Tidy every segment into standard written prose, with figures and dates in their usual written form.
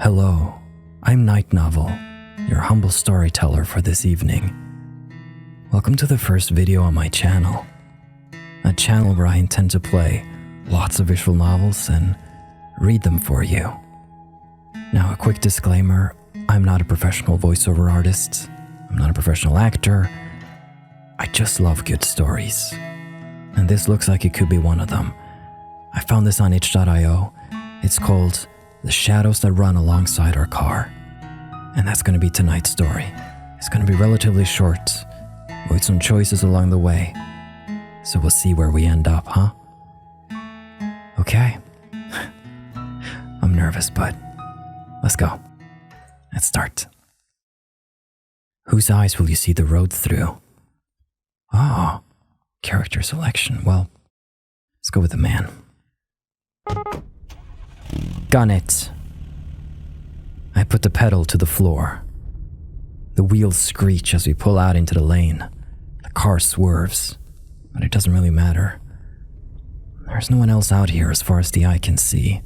Hello, I'm Night Novel, your humble storyteller for this evening. Welcome to the first video on my channel, a channel where I intend to play lots of visual novels and read them for you. Now, a quick disclaimer, I'm not a professional voiceover artist, I'm not a professional actor, I just love good stories. And this looks like it could be one of them. I found this on 𝑋.io. It's called The Shadows That Run Alongside Our Car. And that's going to be tonight's story. It's going to be relatively short, with some choices along the way. So we'll see where we end up, huh? Okay. I'm nervous, but let's go. Let's start. Whose eyes will you see the road through? Ah, character selection. Well, let's go with the man. Gun it. I put the pedal to the floor. The wheels screech as we pull out into the lane. The car swerves, but it doesn't really matter. There's no one else out here as far as the eye can see.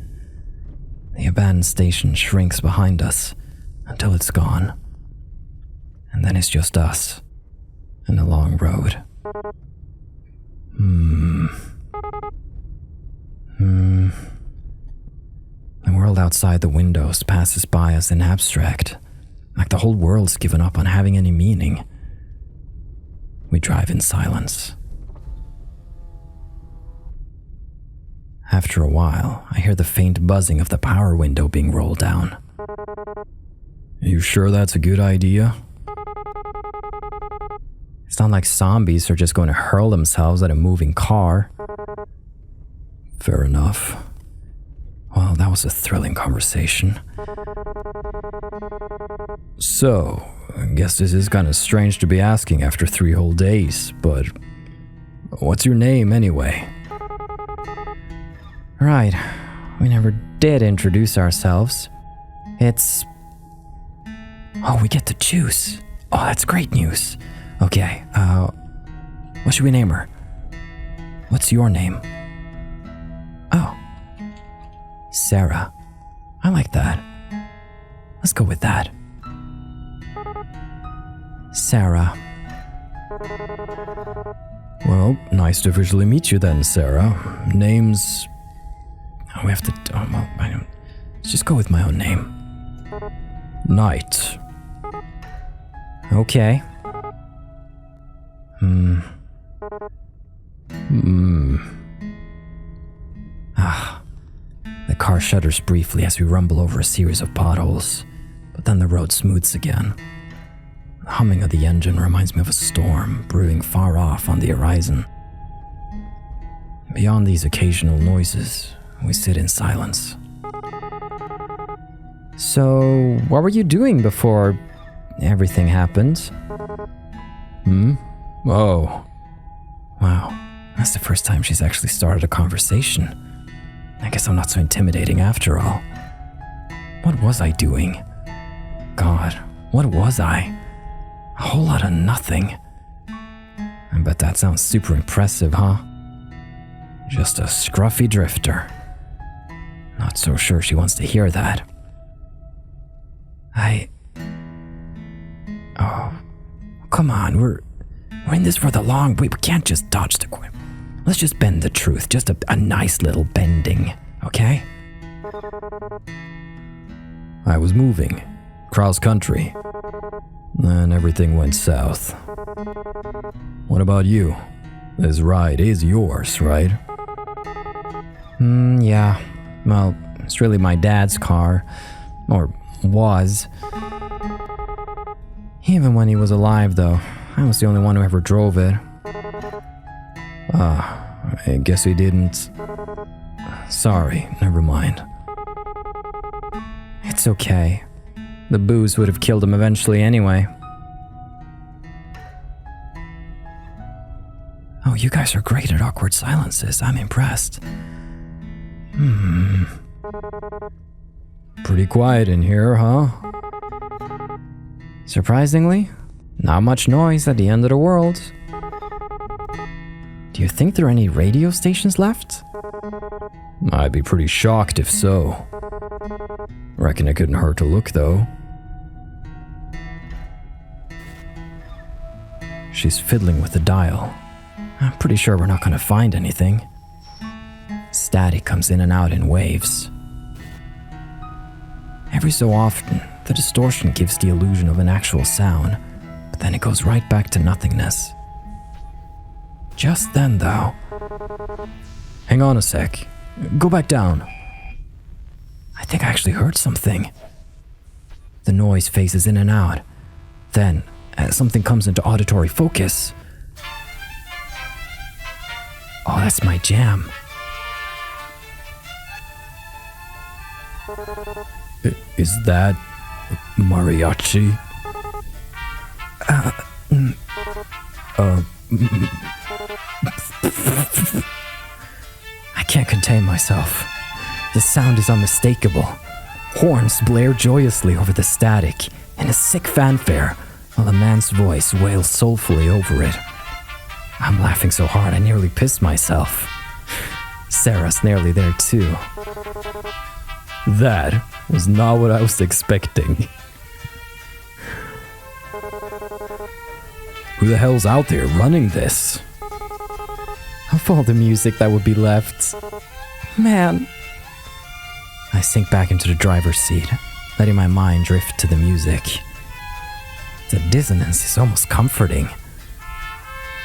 The abandoned station shrinks behind us until it's gone. And then it's just us and a long road. The world outside the windows passes by us in abstract, like the whole world's given up on having any meaning. We drive in silence. After a while, I hear the faint buzzing of the power window being rolled down. You sure that's a good idea? It's not like zombies are just going to hurl themselves at a moving car. Fair enough. Well, that was a thrilling conversation. So, I guess this is kind of strange to be asking after 3 whole days, but what's your name anyway? Right, we never did introduce ourselves. It's... Oh, we get to choose. Oh, that's great news. Okay, what should we name her? What's your name? Oh. Sarah. I like that. Let's go with that. Sarah. Well, nice to officially meet you then, Sarah. Name's... Oh, we have to... Oh, well, I don't... Let's just go with my own name. Night. Okay. The car shudders briefly as we rumble over a series of potholes, but then the road smooths again. The humming of the engine reminds me of a storm brewing far off on the horizon. Beyond these occasional noises, we sit in silence. So, what were you doing before everything happened? Oh. Wow, that's the first time she's actually started a conversation. I guess I'm not so intimidating after all. What was I doing? God, what was I? A whole lot of nothing. I bet that sounds super impressive, huh? Just a scruffy drifter. Not so sure she wants to hear that. Oh, come on, we're in this for the long... We can't just dodge the... Let's just bend the truth, just a nice little bending, okay? I was moving, cross country, and everything went south. What about you? This ride is yours, right? Yeah. Well, it's really my dad's car, or was. Even when he was alive, though, I was the only one who ever drove it. I guess he didn't. Sorry, never mind. It's okay. The booze would have killed him eventually anyway. Oh, you guys are great at awkward silences. I'm impressed. Pretty quiet in here, huh? Surprisingly, not much noise at the end of the world. Do you think there are any radio stations left? I'd be pretty shocked if so. Reckon it couldn't hurt to look, though. She's fiddling with the dial. I'm pretty sure we're not going to find anything. Static comes in and out in waves. Every so often, the distortion gives the illusion of an actual sound, but then it goes right back to nothingness. Just then, though... Hang on a sec. Go back down. I think I actually heard something. The noise phases in and out. Then, as something comes into auditory focus... Oh, that's my jam. Is that mariachi? I can't contain myself. The sound is unmistakable. Horns blare joyously over the static in a sick fanfare, while a man's voice wails soulfully over it. I'm laughing so hard I nearly pissed myself. Sarah's nearly there too. That was not what I was expecting. Who the hell's out there running this? Of all the music that would be left. Man. I sink back into the driver's seat, letting my mind drift to the music. The dissonance is almost comforting.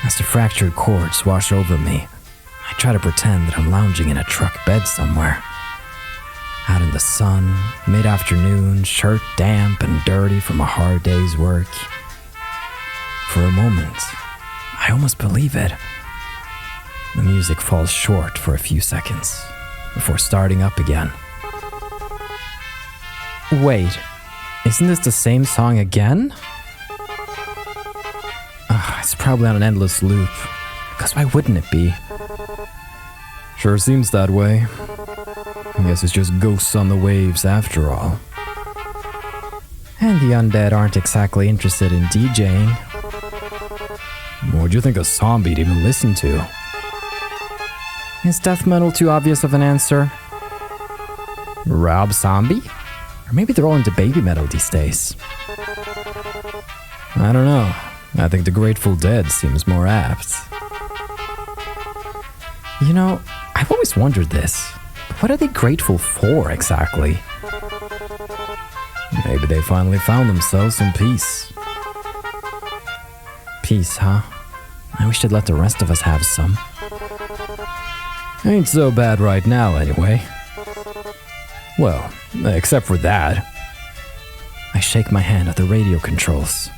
As the fractured chords wash over me, I try to pretend that I'm lounging in a truck bed somewhere. Out in the sun, mid-afternoon, shirt damp and dirty from a hard day's work. For a moment, I almost believe it. The music falls short for a few seconds, before starting up again. Wait, isn't this the same song again? It's probably on an endless loop, because why wouldn't it be? Sure seems that way. I guess it's just ghosts on the waves after all. And the undead aren't exactly interested in DJing. What do you think a zombie'd even listen to? Is death metal too obvious of an answer? Rob Zombie? Or maybe they're all into baby metal these days. I don't know. I think the Grateful Dead seems more apt. You know, I've always wondered this. What are they grateful for, exactly? Maybe they finally found themselves some peace. Peace, huh? I wish they'd let the rest of us have some. Ain't so bad right now, anyway. Well, except for that. I shake my hand at the radio controls.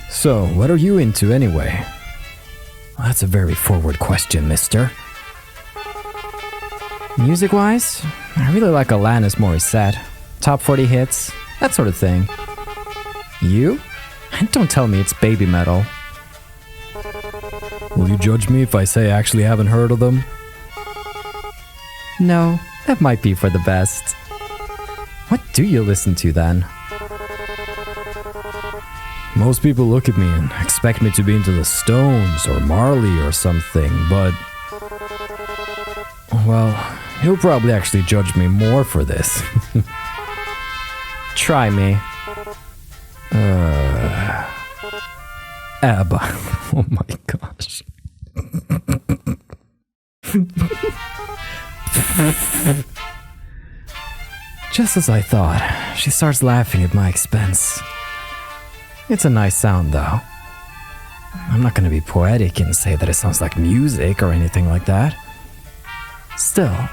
So, what are you into anyway? Well, that's a very forward question, mister. Music-wise, I really like Alanis Morissette, top 40 hits, that sort of thing. You? And don't tell me it's baby metal. Will you judge me if I say I actually haven't heard of them? No, that might be for the best. What do you listen to then? Most people look at me and expect me to be into the Stones or Marley or something, but... Well, you'll probably actually judge me more for this. Try me. ABBA. Oh my gosh. Just as I thought, she starts laughing at my expense. It's a nice sound, though. I'm not going to be poetic and say that it sounds like music or anything like that. Still,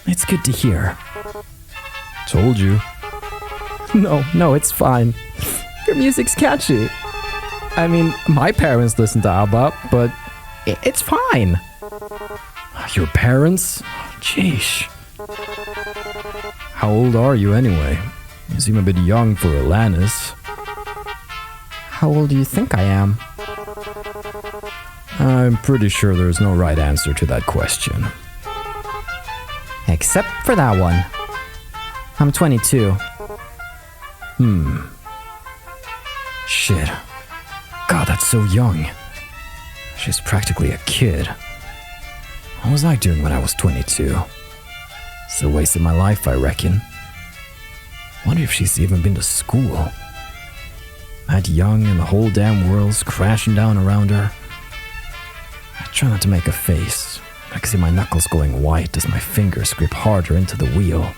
it's good to hear. Told you. No, it's fine. Your music's catchy. I mean, my parents listen to ABBA, but it's fine. Your parents? Jeesh. How old are you anyway? You seem a bit young for Alanis. How old do you think I am? I'm pretty sure there's no right answer to that question. Except for that one. I'm 22. Shit. God, that's so young. She's practically a kid. What was I doing when I was 22? Still wasting my life, I reckon. Wonder if she's even been to school. That young and the whole damn world's crashing down around her. I try not to make a face. I can see my knuckles going white as my fingers grip harder into the wheel.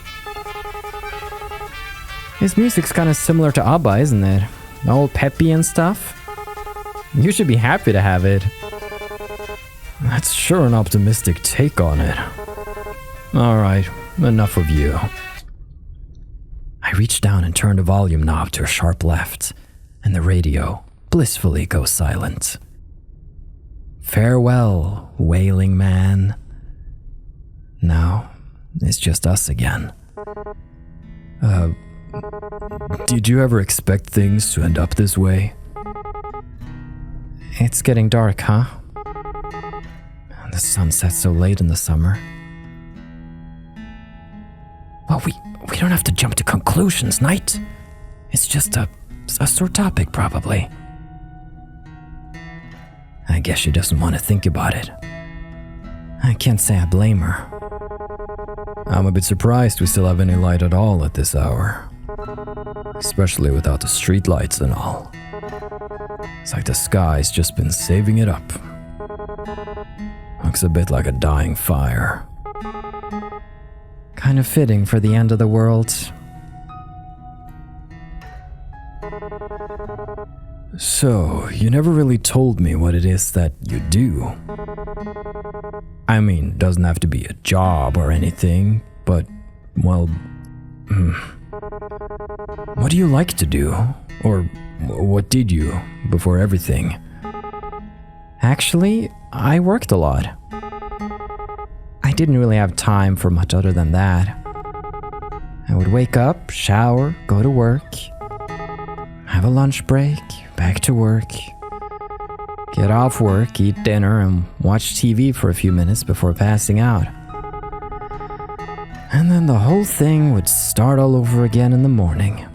His music's kind of similar to ABBA, isn't it? All peppy and stuff. You should be happy to have it. That's sure an optimistic take on it. Alright, enough of you. I reach down and turn the volume knob to a sharp left, and the radio blissfully goes silent. Farewell, wailing man. Now, it's just us again. Did you ever expect things to end up this way? It's getting dark, huh? The sun sets so late in the summer. Well, we don't have to jump to conclusions, Knight. It's just a sore topic, probably. I guess she doesn't want to think about it. I can't say I blame her. I'm a bit surprised we still have any light at all at this hour. Especially without the street lights and all. It's like the sky's just been saving it up. Looks a bit like a dying fire. Kind of fitting for the end of the world. So, you never really told me what it is that you do. I mean, doesn't have to be a job or anything, but, well, what do you like to do? Or what did you before everything? Actually, I worked a lot. I didn't really have time for much other than that. I would wake up, shower, go to work, have a lunch break, back to work, get off work, eat dinner, and watch TV for a few minutes before passing out. And then the whole thing would start all over again in the morning.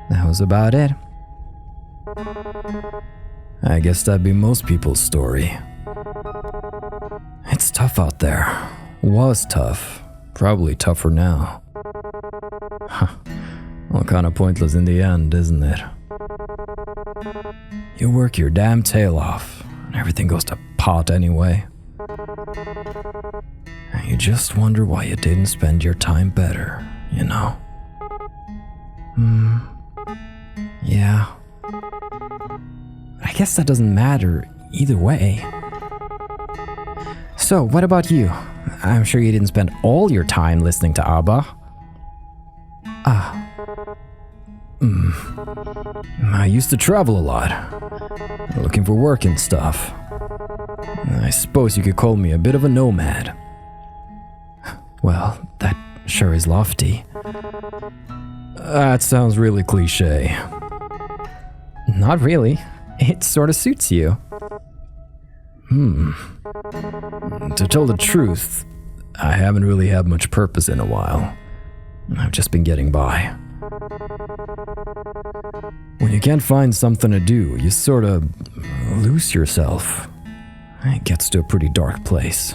That was about it. I guess that'd be most people's story. It's tough out there. Was tough. Probably tougher now. Well, kind of pointless in the end, isn't it? You work your damn tail off, and everything goes to pot anyway. And you just wonder why you didn't spend your time better, you know? Yeah. I guess that doesn't matter either way. So, what about you? I'm sure you didn't spend all your time listening to ABBA. I used to travel a lot, looking for work and stuff. I suppose you could call me a bit of a nomad. Well, that sure is lofty. That sounds really cliché. Not really. It sort of suits you. To tell the truth, I haven't really had much purpose in a while. I've just been getting by. When you can't find something to do, you sort of lose yourself. It gets to a pretty dark place.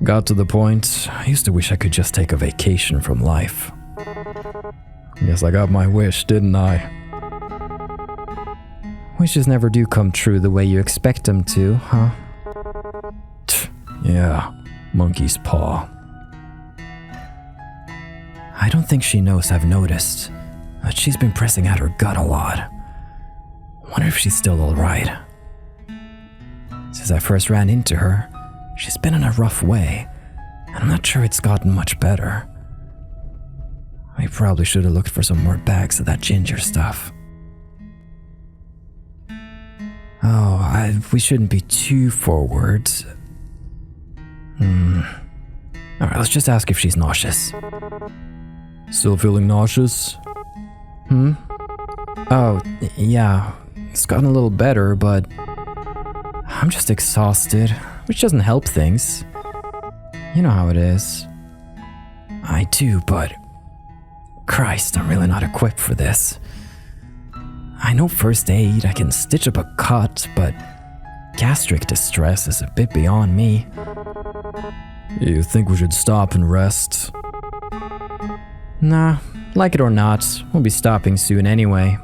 Got to the point, I used to wish I could just take a vacation from life. Guess I got my wish, didn't I? Wishes never do come true the way you expect them to, huh? Yeah, monkey's paw. I don't think she knows I've noticed, but she's been pressing out her gut a lot. Wonder if she's still alright. Since I first ran into her, she's been in a rough way, and I'm not sure it's gotten much better. We probably should have looked for some more bags of that ginger stuff. We shouldn't be too forward. Alright, let's just ask if she's nauseous. Still feeling nauseous? Oh, yeah. It's gotten a little better, but I'm just exhausted, which doesn't help things. You know how it is. I do, but Christ, I'm really not equipped for this. I know first aid, I can stitch up a cut, but gastric distress is a bit beyond me. You think we should stop and rest? Nah, like it or not, we'll be stopping soon anyway.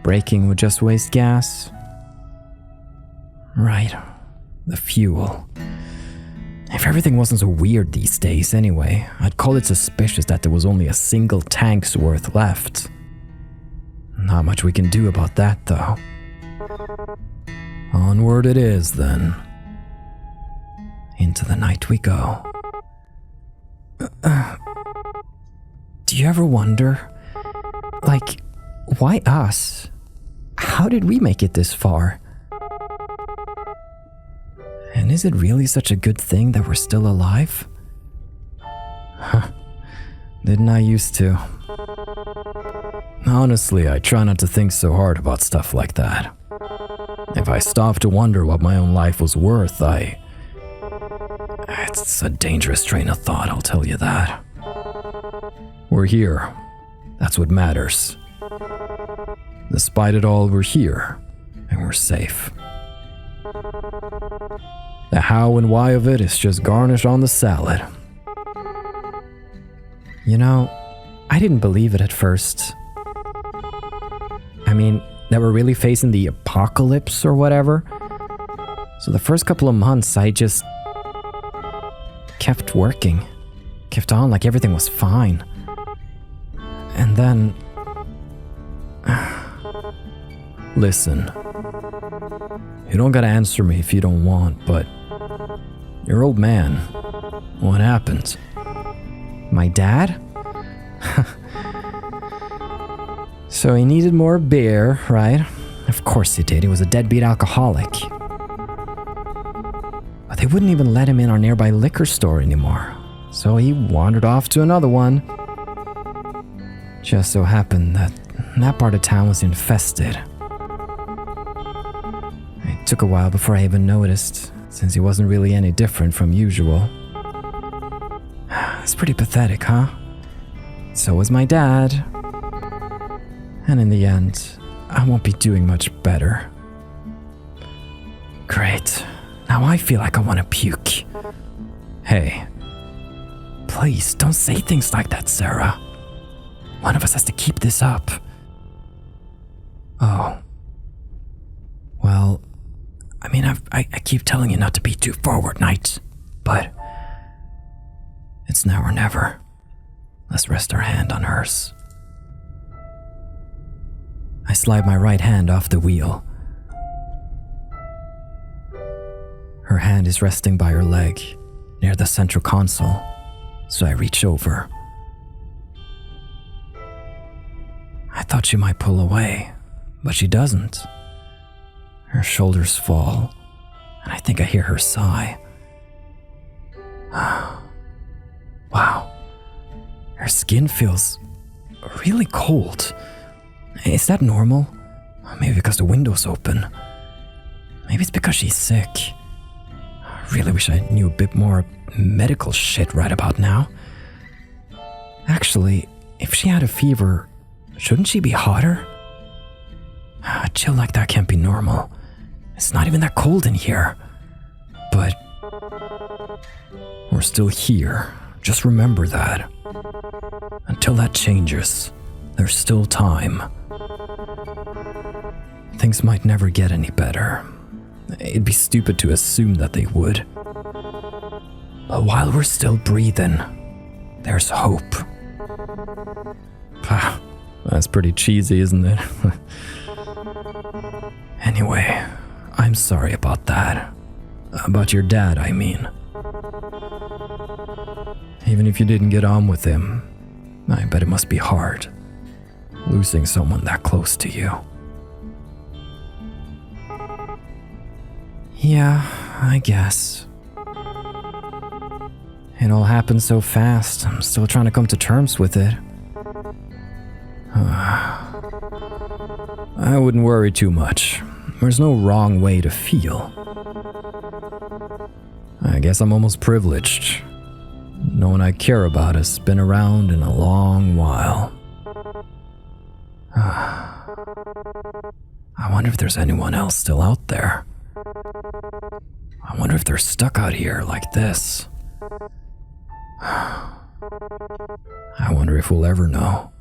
Braking would just waste gas. Right, the fuel. If everything wasn't so weird these days anyway, I'd call it suspicious that there was only a single tank's worth left. Not much we can do about that, though. Onward it is, then. Into the night we go. Do you ever wonder, like, why us? How did we make it this far? And is it really such a good thing that we're still alive? Huh. Didn't I used to? Honestly, I try not to think so hard about stuff like that. If I stop to wonder what my own life was worth, it's a dangerous train of thought, I'll tell you that. We're here. That's what matters. Despite it all, we're here, and we're safe. The how and why of it is just garnish on the salad. You know, I didn't believe it at first. I mean, that we're really facing the apocalypse or whatever. So the first couple of months, I just kept working. Kept on like everything was fine. And then... Listen. You don't gotta answer me if you don't want, but... Your old man. What happened? My dad? So he needed more beer, right? Of course he did. He was a deadbeat alcoholic. But they wouldn't even let him in our nearby liquor store anymore. So he wandered off to another one. Just so happened that part of town was infested. It took a while before I even noticed, since he wasn't really any different from usual. It's pretty pathetic, huh? So was my dad. And in the end, I won't be doing much better. Great. Now I feel like I want to puke. Hey. Please, don't say things like that, Sarah. One of us has to keep this up. Oh. Well, I mean, I keep telling you not to be too forward, Knight. But it's now or never. Let's rest our hand on hers. I slide my right hand off the wheel. Her hand is resting by her leg, near the central console, so I reach over. I thought she might pull away, but she doesn't. Her shoulders fall, and I think I hear her sigh. Wow. Her skin feels really cold. Is that normal? Maybe because the window's open. Maybe it's because she's sick. I really wish I knew a bit more medical shit right about now. Actually, if she had a fever, shouldn't she be hotter? A chill like that can't be normal. It's not even that cold in here. But we're still here. Just remember that. Until that changes, there's still time. Things might never get any better. It'd be stupid to assume that they would. But while we're still breathing, there's hope. That's pretty cheesy, isn't it? Anyway, I'm sorry about that. About your dad, I mean. Even if you didn't get on with him, I bet it must be hard, losing someone that close to you. Yeah, I guess. It all happened so fast, I'm still trying to come to terms with it. I wouldn't worry too much. There's no wrong way to feel. I guess I'm almost privileged. No one I care about has been around in a long while. I wonder if there's anyone else still out there. I wonder if they're stuck out here like this. I wonder wonder if we'll ever know.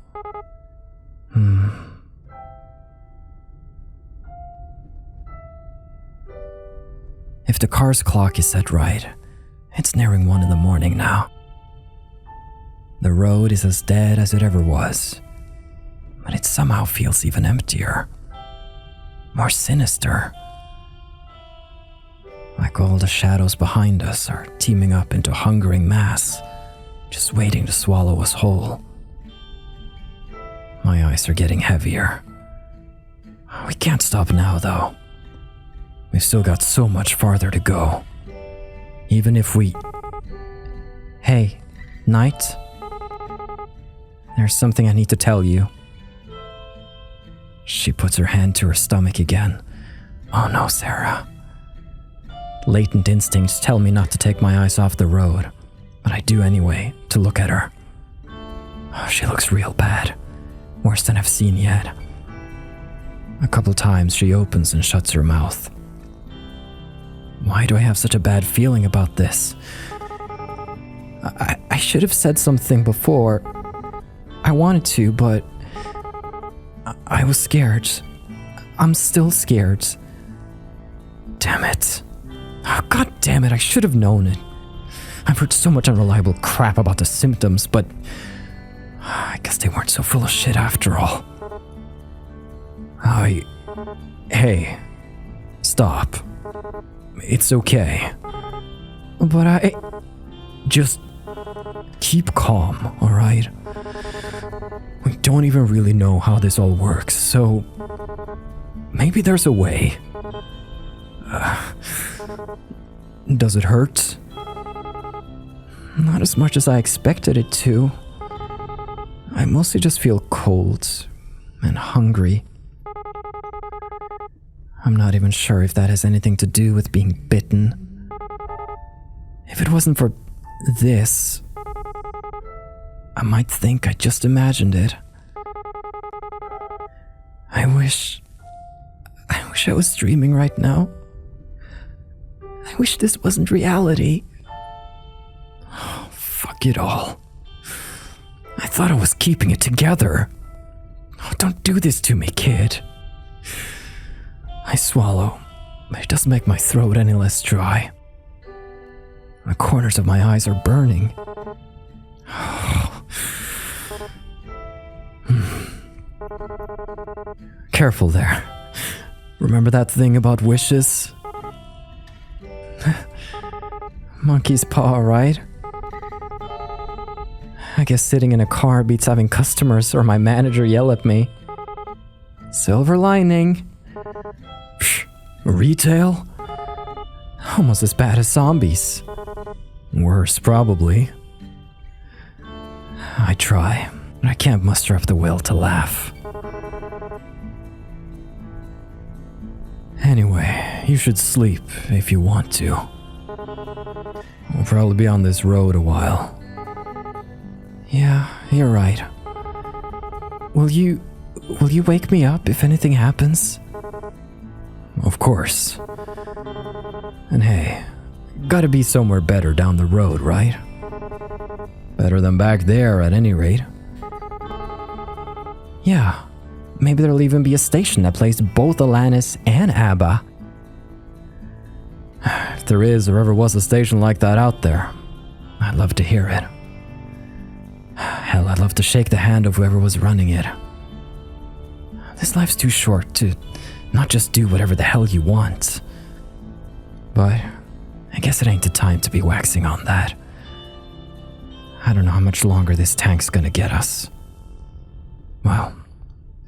If the car's clock is set right, it's nearing 1 in the morning now. The road is as dead as it ever was, but it somehow feels even emptier, more sinister. Like all the shadows behind us are teaming up into hungering mass, just waiting to swallow us whole. My eyes are getting heavier. We can't stop now, though. We've still got so much farther to go. Even if we... Hey, Knight? There's something I need to tell you. She puts her hand to her stomach again. Oh no, Sarah. Latent instincts tell me not to take my eyes off the road, but I do anyway, to look at her. Oh, she looks real bad. Worse than I've seen yet. A couple times she opens and shuts her mouth. Why do I have such a bad feeling about this? I should have said something before. I wanted to, but I was scared. I'm still scared. Damn it. Oh, God damn it, I should have known it. I've heard so much unreliable crap about the symptoms, but I guess they weren't so full of shit after all. Hey, stop. It's okay. But just keep calm, alright? We don't even really know how this all works, so maybe there's a way. Does it hurt? Not as much as I expected it to. I mostly just feel cold and hungry. I'm not even sure if that has anything to do with being bitten. If it wasn't for this, I might think I just imagined it. I wish I was dreaming right now. I wish this wasn't reality. Oh, fuck it all. I thought I was keeping it together. Oh, don't do this to me, kid. I swallow, but it doesn't make my throat any less dry. The corners of my eyes are burning. Careful there. Remember that thing about wishes? Monkey's paw, right? I guess sitting in a car beats having customers or my manager yell at me. Silver lining. Retail? Almost as bad as zombies. Worse, probably. I try, but I can't muster up the will to laugh. Anyway, you should sleep if you want to. We'll probably be on this road a while. Yeah, you're right. Will you wake me up if anything happens? Of course. And hey, gotta be somewhere better down the road, right? Better than back there, at any rate. Yeah, maybe there'll even be a station that plays both Alanis and ABBA. If there is or ever was a station like that out there, I'd love to hear it. Hell, I'd love to shake the hand of whoever was running it. This life's too short to not just do whatever the hell you want. But I guess it ain't the time to be waxing on that. I don't know how much longer this tank's gonna get us. Well,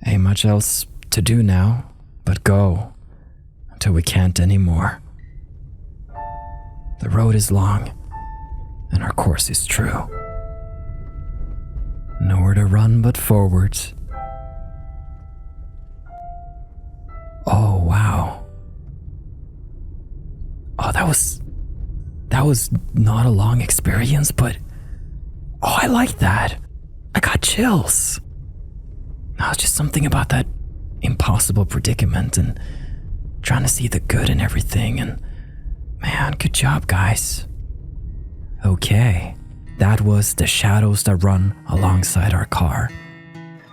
ain't much else to do now but go until we can't anymore. The road is long and our course is true. Nowhere to run but forwards. Oh, wow. Oh, that was not a long experience, but oh, I like that. I got chills. It's just something about that impossible predicament and trying to see the good in everything, and man, good job, guys. Okay, That was The Shadows That Run Alongside Our Car.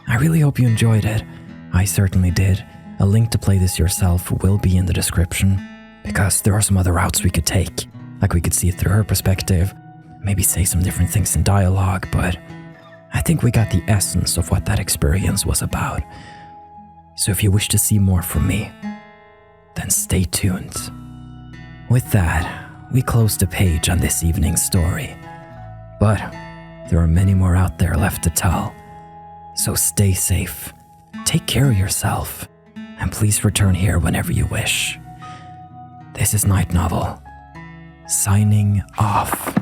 I really hope you enjoyed it. I certainly did. A link to play this yourself will be in the description, because there are some other routes we could take. Like we could see it through her perspective, maybe say some different things in dialogue, but I think we got the essence of what that experience was about. So if you wish to see more from me, then stay tuned. With that, we close the page on this evening's story. But there are many more out there left to tell. So stay safe, take care of yourself, and please return here whenever you wish. This is Night Novel, signing off.